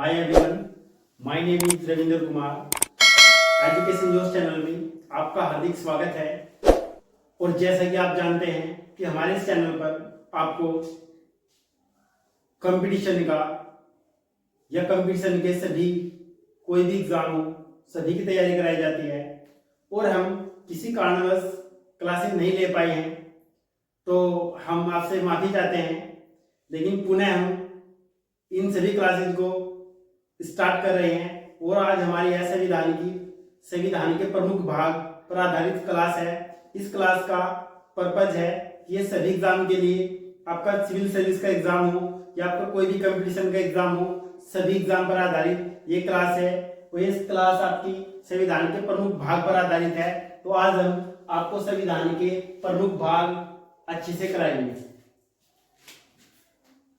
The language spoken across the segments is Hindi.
Hi everyone, my name is Ravindra Kumar. Education जोश चैनल में आपका हार्दिक स्वागत है। और जैसा कि आप जानते हैं कि हमारे इस चैनल पर आपको कंपटीशन का या कंपटीशन के सभी कोई भी एग्जाम हो सभी की तैयारी कराई जाती है। और हम किसी कारणवश क्लासेस नहीं ले पाए हैं तो हम आपसे माफी चाहते हैं, लेकिन पुनः हम इन सभी क्लासेस को स्टार्ट कर रहे हैं। और आज हमारी है संविधान के प्रमुख भाग पर आधारित क्लास है। इस क्लास का पर्पज है कि ये सभी एग्जाम के लिए, आपका सिविल सर्विस का एग्जाम हो या आपका कोई भी कंपटीशन का एग्जाम हो, सभी एग्जाम पर आधारित ये क्लास है। और ये क्लास आपकी संविधान के प्रमुख भाग पर आधारित है। तो आज हम आपको संविधान के प्रमुख भाग अच्छे से कराएंगे।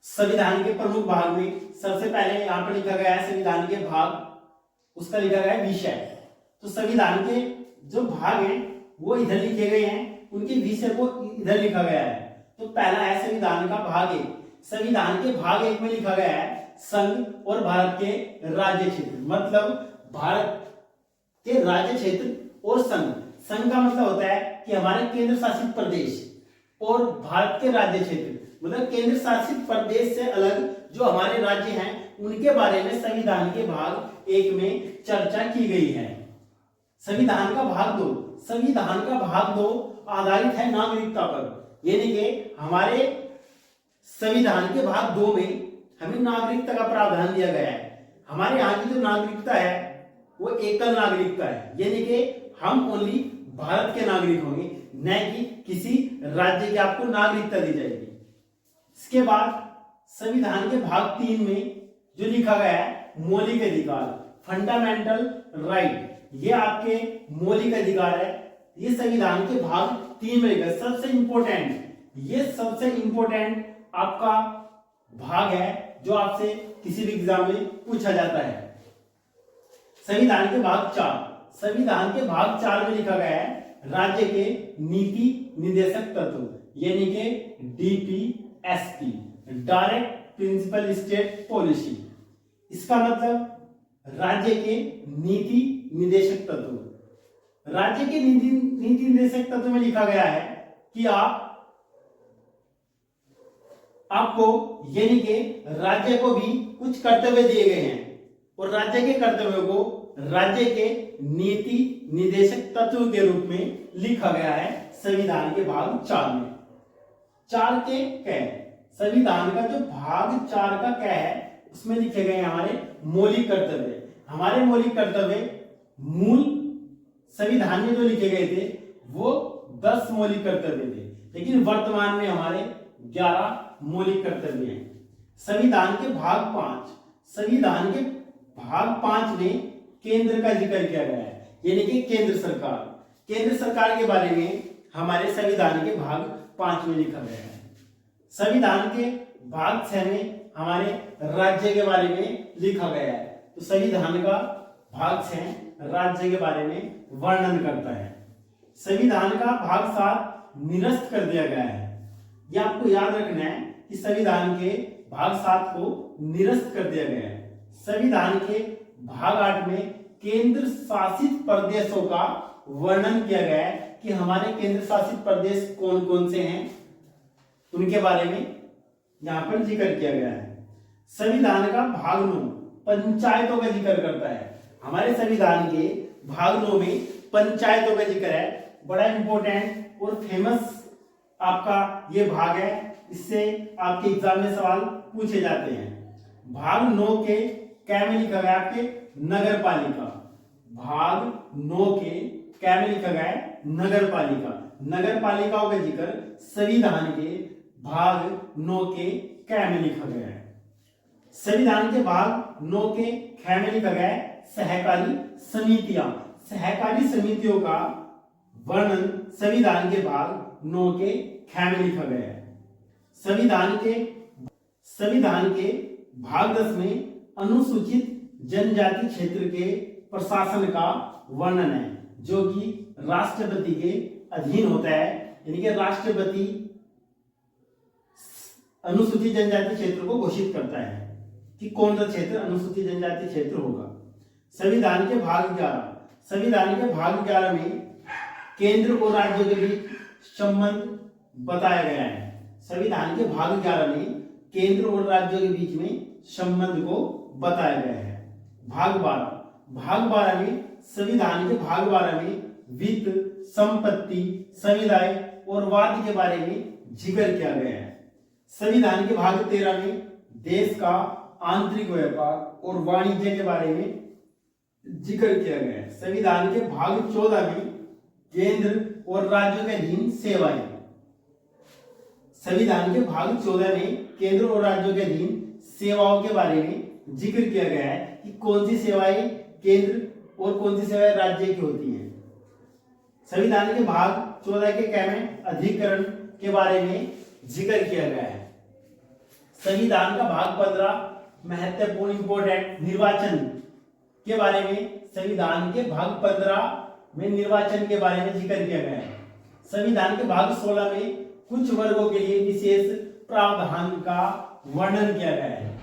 संविधान के प्रमुख भाग में सबसे पहले यहाँ पर लिखा गया है संविधान के भाग, उसका लिखा गया है विषय। तो संविधान के जो भाग हैं वो इधर लिखे गए हैं, उनके विषय को इधर लिखा गया है। तो पहला है संविधान का भाग एक। संविधान के भाग एक में लिखा गया है संघ और भारत के राज्य क्षेत्र, मतलब भारत के राज्य क्षेत्र और संघ। संघ का मतलब होता है कि हमारे केंद्र शासित प्रदेश, और भारत के राज्य क्षेत्र मतलब केंद्र शासित प्रदेश से अलग जो हमारे राज्य हैं उनके बारे में संविधान के भाग एक में चर्चा की गई है। संविधान का भाग दो, संविधान का भाग दो आधारित है नागरिकता पर। यानी कि हमारे संविधान के भाग दो में हमें नागरिकता का प्रावधान दिया गया है। हमारे यहाँ की जो नागरिकता है वो एकल नागरिकता है, यानी कि हम ओनली भारत के नागरिक होंगे, न कि किसी राज्य की आपको नागरिकता दी जाएगी। इसके बाद संविधान के भाग 3 में जो लिखा गया है मौलिक अधिकार, फंडामेंटल राइट, ये आपके मौलिक अधिकार है। ये संविधान के भाग 3 में लिखा है। सबसे इंपॉर्टेंट, ये सबसे इंपॉर्टेंट आपका भाग है जो आपसे किसी भी एग्जाम में पूछा जाता है। संविधान के भाग 4, संविधान के भाग 4 में लिखा गया है राज्य के नीति निर्देशक तत्व, यानी कि DPSP, direct principle state policy. इसका मतलब राज्य के नीति निर्देशक तत्व। राज्य के नीति निर्देशक तत्व में लिखा गया है कि आपको यानी कि राज्य को भी कुछ कर्तव्य दिए गए हैं, और राज्य के कर्तव्यों को राज्य के नीति निर्देशक तत्व के रूप में लिखा गया है संविधान के भाग 4 में। 4 के क्या है, संविधान का जो भाग 4 का क्या है उसमें लिखे गए हमारे मौलिक कर्तव्य। हमारे मौलिक कर्तव्य मूल संविधान में जो लिखे गए थे वो 10 मौलिक कर्तव्य थे, लेकिन वर्तमान में हमारे 11 मौलिक कर्तव्य हैं। संविधान के भाग 5, संविधान के भाग 5 में केंद्र का जिक्र किया गया है, यानी कि केंद्र सरकार। केंद्र सरकार के बारे में हमारे संविधान के भाग 5 में लिखा गया है। संविधान के भाग 6 में हमारे राज्य के बारे में लिखा गया है। तो संविधान का भाग 6 राज्य के बारे में वर्णन करता है। संविधान का भाग 7 निरस्त कर दिया गया है। यह आपको याद रखना है कि संविधान के भाग 7 को निरस्त कर दिया गया है। संविधान के भाग 8 में केंद्र शासित प्रदेशों का वर्णन किया गया है कि हमारे केंद्र शासित प्रदेश कौन कौन से हैं, उनके बारे में यहां पर जिक्र किया गया है। संविधान का भाग 9 पंचायतों का जिक्र करता है। हमारे संविधान के भाग 9 में पंचायतों का जिक्र है। बड़ा इंपॉर्टेंट और फेमस आपका ये भाग है, इससे आपके एग्जाम में सवाल पूछे जाते हैं। भाग 9 के क्या में लिखा गया आपके नगर पालिका। भाग 9 के क्या में लिखा गया है नगर पालिका। नगर पालिकाओं का जिक्र संविधान के भाग 9 के क्या में लिखा गया है। संविधान के भाग 9 के ख में लिखा गया है सहकारी समितियां। सहकारी समितियों का वर्णन संविधान के भाग 9 के ख में लिखा गया है। संविधान के भाग 10 में अनुसूचित जनजाति क्षेत्र के प्रशासन का वर्णन है, जो कि राष्ट्रपति के अधीन होता है। यानी कि राष्ट्रपति अनुसूचित जनजाति क्षेत्र को घोषित करता है। कि कौन सा क्षेत्र अनुसूचित जनजाति क्षेत्र होगा। संविधान के भाग 11, संविधान के भाग 11 में केंद्र और राज्यों के बीच संबंध बताया गया है। संविधान के भाग 11 में केंद्र और राज्यों के बीच में संबंध को बताया गया है। भाग 12, भाग 12 में संविधान के भाग 12 में वित्त, संपत्ति, समुदाय और वाद के बारे में जिक्र किया गया है। संविधान के भाग 13 में देश का आंतरिक व्यापार और वाणिज्य के बारे में जिक्र किया गया है। संविधान के भाग 14 में केंद्र और राज्यों के अधीन सेवाएं, संविधान के भाग 14 में केंद्र और राज्यों के अधीन सेवाओं के बारे में जिक्र किया गया है कि कौन सी सेवाएं केंद्र और कौन सी सेवाएं राज्य की होती हैं। संविधान के भाग 14 के क में अधिकरण के बारे में जिक्र किया गया है। संविधान का भाग 15 महत्वपूर्ण इंपोर्टेंट निर्वाचन के बारे में, संविधान के भाग 15 में निर्वाचन के बारे में जिक्र किया गया है। संविधान के भाग 16 में कुछ वर्गों के लिए विशेष प्रावधान का वर्णन किया गया है।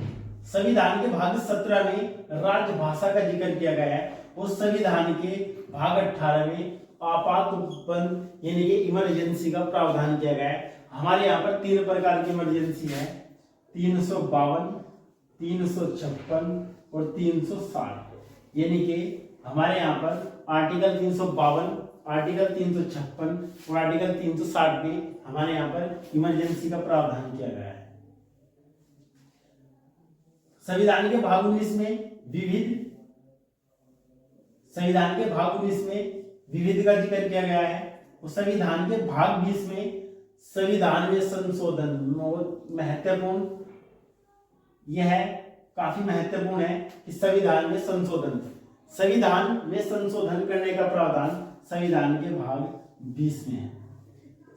संविधान के भाग 17 में राजभाषा का जिक्र किया गया है और संविधान के भाग 18 में आपात उपबंध यानी कि इमरजेंसी का प्रावधान किया गया है। हमारे यहाँ पर 3 प्रकार की इमरजेंसी है, 352, 356 और 360। यानी कि हमारे यहाँ पर आर्टिकल 352, आर्टिकल 356 और आर्टिकल 360 में हमारे यहाँ पर इमरजेंसी का प्रावधान किया गया है। संविधान के भाग 19 में विविध, संविधान के भाग 19 में विविध का जिक्र किया गया है और संविधान के भाग 20 में संविधान में संशोधन महत्वपूर्ण, यह काफी महत्वपूर्ण है कि संविधान में संशोधन, संविधान में संशोधन करने का प्रावधान संविधान के भाग 20 में है।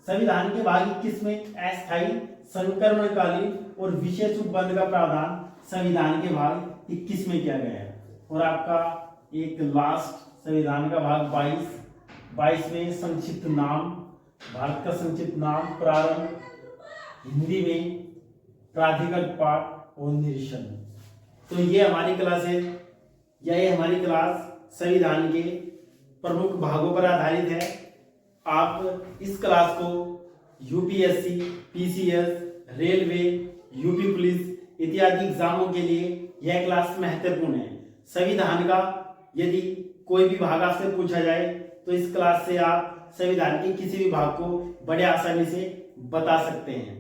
संविधान के भाग 21 में अस्थायी, संक्रमणकालीन और विशेष उपबंध का प्रावधान संविधान के भाग 21 में किया गया है। और आपका एक लास्ट संविधान का भाग 22 में संक्षिप्त नाम, भारत का संक्षिप्त नाम, प्रारंभ, हिंदी में प्राधिकृत पाठ और निरीक्षण। तो ये हमारी क्लास है, ये हमारी क्लास संविधान के प्रमुख भागों पर आधारित है। आप इस क्लास को UPSC, PCS, railway, UP police इत्यादि एग्जामों के लिए यह क्लास महत्वपूर्ण है। संविधान का यदि कोई भी भाग आपसे पूछा जाए तो इस क्लास से आप संविधान के किसी भी भाग को बड़े आसानी से बता सकते हैं।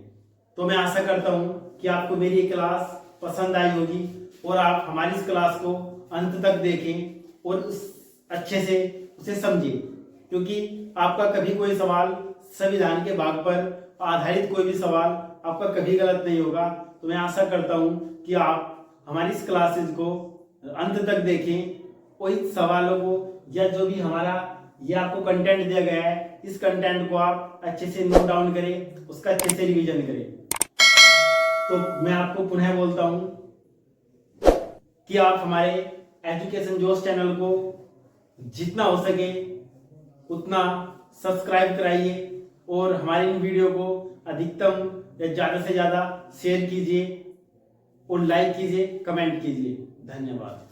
तो मैं आशा करता हूं कि आपको मेरी क्लास पसंद आई होगी और आप हमारी इस क्लास को अंत तक देखें और अच्छे से उसे समझें, क्योंकि आपका कभी कोई सवाल संविधान के भाग पर आधारित कोई भी सवाल आपका कभी गलत नहीं होगा। तो मैं आशा करता हूं कि आप हमारी इस क्लासेस को अंत तक देखें और इन सवालों को या जो भी हमारा ये आपको कंटेंट दिया गया है, इस कंटेंट को आप अच्छे से नोट डाउन करें, उसका अच्छे से रिवीजन करें। तो मैं आपको पुनः बोलता हूं कि आप हमारे एजुकेशन जोश चैनल को जितना हो सके उतना सब्सक्राइब कराइए और हमारे इन वीडियो को अधिकतम या ज़्यादा से ज़्यादा शेयर कीजिए और लाइक कीजिए, कमेंट कीजिए। धन्यवाद।